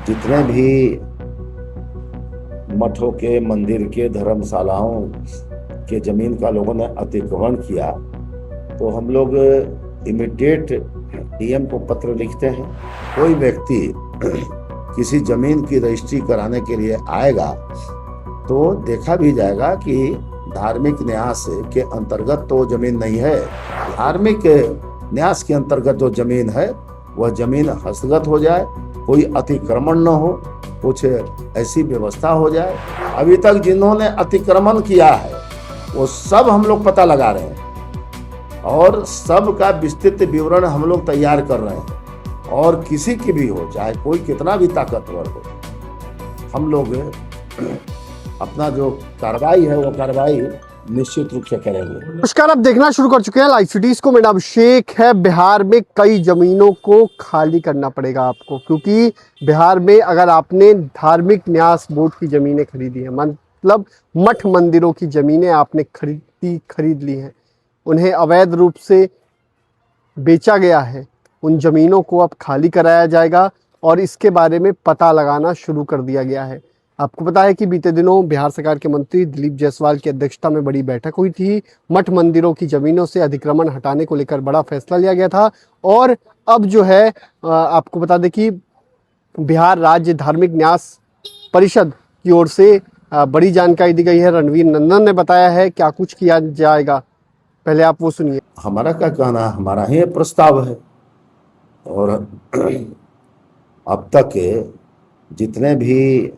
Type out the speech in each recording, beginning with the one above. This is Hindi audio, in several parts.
जितने भी मठों के, मंदिर के, धर्मशालाओं के जमीन का लोगों ने अतिक्रमण किया, तो हम लोग इमीडिएट डीएम को पत्र लिखते हैं। कोई व्यक्ति किसी जमीन की रजिस्ट्री कराने के लिए आएगा तो देखा भी जाएगा कि धार्मिक न्यास के अंतर्गत तो जमीन नहीं है। धार्मिक न्यास के अंतर्गत जो जमीन है वह जमीन हस्तगत हो जाए, कोई अतिक्रमण न हो, कुछ ऐसी व्यवस्था हो जाए। अभी तक जिन्होंने अतिक्रमण किया है वो सब हम लोग पता लगा रहे हैं और सब का विस्तृत विवरण हम लोग तैयार कर रहे हैं। और किसी की भी हो, चाहे कोई कितना भी ताकतवर हो, हम लोग अपना जो कार्रवाई है वो कार्रवाई निश्चित रूप से करेंगे। नमस्कार, आप देखना शुरू कर चुके हैं लाइव सिटीज को। मेरा अभिषेक है। बिहार में कई जमीनों को खाली करना पड़ेगा आपको, क्योंकि बिहार में अगर आपने धार्मिक न्यास बोर्ड की जमीनें खरीदी है, मतलब मठ मंदिरों की जमीनें आपने खरीद ली हैं, उन्हें अवैध रूप से बेचा गया है, उन जमीनों को अब खाली कराया जाएगा और इसके बारे में पता लगाना शुरू कर दिया गया है। आपको पता है कि बीते दिनों बिहार सरकार के मंत्री दिलीप जायसवाल की अध्यक्षता में बड़ी बैठक हुई थी। मठ मंदिरों की जमीनों से अतिक्रमण हटाने को लेकर बड़ा फैसला लिया गया था और अब जो है आपको बता दें कि बिहार राज्य धार्मिक न्यास परिषद की ओर से बड़ी जानकारी दी गई है। रणवीर नंदन ने बताया है क्या कुछ किया जाएगा, पहले आप वो सुनिए। हमारा क्या कहना, हमारा ही प्रस्ताव है और अब तक जितने भी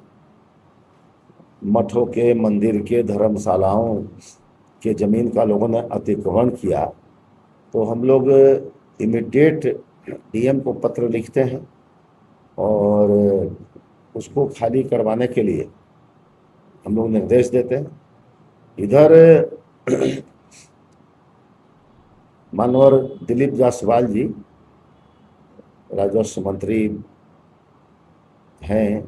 मठों के, मंदिर के, धर्मशालाओं के जमीन का लोगों ने अतिक्रमण किया, तो हम लोग इमीडिएट डीएम को पत्र लिखते हैं और उसको खाली करवाने के लिए हम लोग निर्देश देते हैं। इधर मानवर दिलीप जायसवाल जी राजस्व मंत्री हैं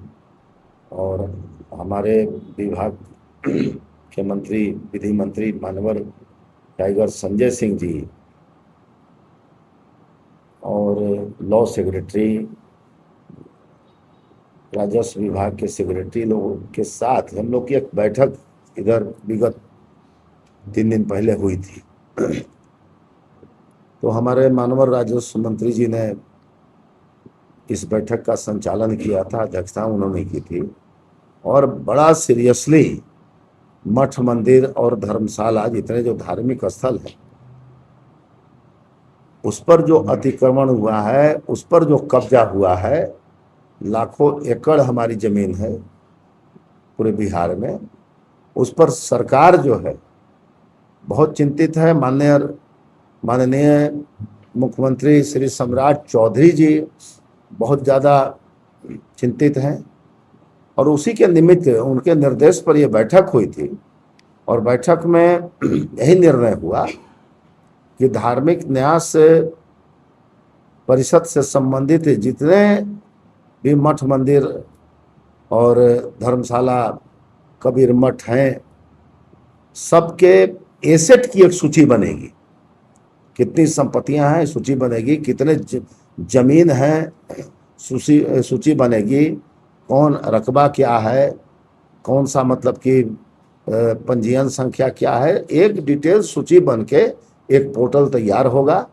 और हमारे विभाग के मंत्री, विधि मंत्री मानवर टाइगर संजय सिंह जी और लॉ सेक्रेटरी, राजस्व विभाग के सेक्रेटरी लोगों के साथ हम लोग की एक बैठक इधर विगत 3 दिन पहले हुई थी। तो हमारे मानवर राजस्व मंत्री जी ने इस बैठक का संचालन किया था, अध्यक्षता उन्होंने की थी और बड़ा सीरियसली मठ, मंदिर और धर्मशाला जितने जो धार्मिक स्थल है उस पर जो अतिक्रमण हुआ है, उस पर जो कब्जा हुआ है, लाखों एकड़ हमारी जमीन है पूरे बिहार में, उस पर सरकार जो है बहुत चिंतित है। माननीय मुख्यमंत्री श्री सम्राट चौधरी जी बहुत ज़्यादा चिंतित हैं और उसी के निमित्त उनके निर्देश पर यह बैठक हुई थी और बैठक में यही निर्णय हुआ कि धार्मिक न्यास परिषद से संबंधित जितने भी मठ, मंदिर और धर्मशाला, कबीर मठ हैं, सबके एसेट की एक सूची बनेगी। कितनी संपत्तियां हैं सूची बनेगी, कितने जमीन है सूची बनेगी, कौन रकबा क्या है, कौन सा मतलब कि पंजीयन संख्या क्या है, एक डिटेल सूची बन के एक पोर्टल तैयार होगा।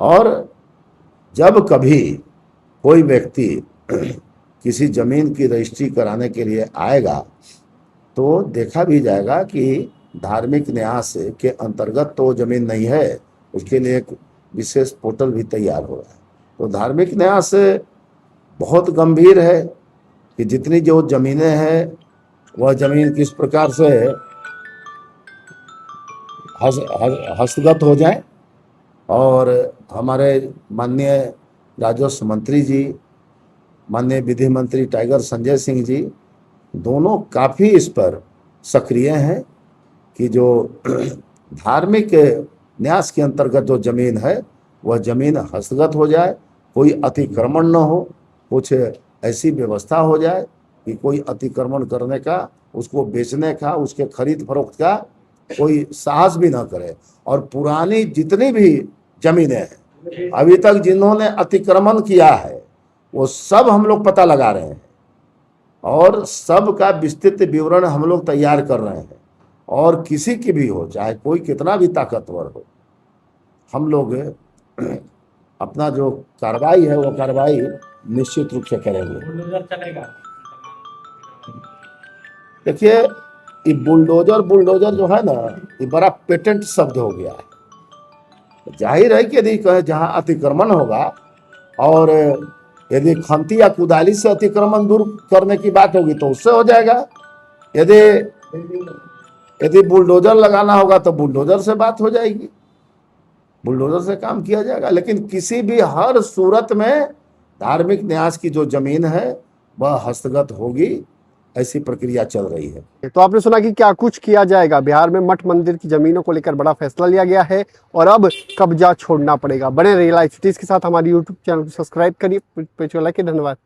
और जब कभी कोई व्यक्ति किसी जमीन की रजिस्ट्री कराने के लिए आएगा तो देखा भी जाएगा कि धार्मिक न्यास के अंतर्गत तो जमीन नहीं है, उसके लिए एक विशेष पोर्टल भी तैयार हो रहा है। तो धार्मिक न्यास बहुत गंभीर है कि जितनी जो जमीनें हैं वह जमीन किस प्रकार से हस्तगत हो जाए। और हमारे माननीय राजस्व मंत्री जी, माननीय विधि मंत्री टाइगर संजय सिंह जी, दोनों काफ़ी इस पर सक्रिय हैं कि जो धार्मिक न्यास के अंतर्गत जो जमीन है वह जमीन हस्तगत हो जाए, कोई अतिक्रमण न हो, कुछ ऐसी व्यवस्था हो जाए कि कोई अतिक्रमण करने का, उसको बेचने का, उसके खरीद फरोख्त का कोई साहस भी ना करे। और पुरानी जितनी भी जमीनें हैं, अभी तक जिन्होंने अतिक्रमण किया है वो सब हम लोग पता लगा रहे हैं और सब का विस्तृत विवरण हम लोग तैयार कर रहे हैं। और किसी की भी हो, चाहे कोई कितना भी ताकतवर हो, हम लोग अपना जो कार्रवाई है वो कार्रवाई निश्चित रूप से करेंगे। बुलडोजर चलेगा। देखिए, ये बुलडोजर जो है ना, ये बड़ा पेटेंट शब्द हो गया है। जाहिर है कि यदि कहीं जहाँ अतिक्रमण होगा और यदि खंती या कुदाली से अतिक्रमण दूर करने की बात होगी तो उससे हो जाएगा। यदि यदि बुलडोजर लगाना होगा तो बुलडोजर से बात हो जाएगी, बुलडोजर से काम किया जाएगा। लेकिन किसी भी हर सूरत में धार्मिक न्यास की जो जमीन है वह हस्तगत होगी, ऐसी प्रक्रिया चल रही है। तो आपने सुना कि क्या कुछ किया जाएगा। बिहार में मठ मंदिर की जमीनों को लेकर बड़ा फैसला लिया गया है और अब कब्जा छोड़ना पड़ेगा। बने रहिए लाइव सिटीज के साथ। हमारी यूट्यूब चैनल को सब्सक्राइब करिए। धन्यवाद।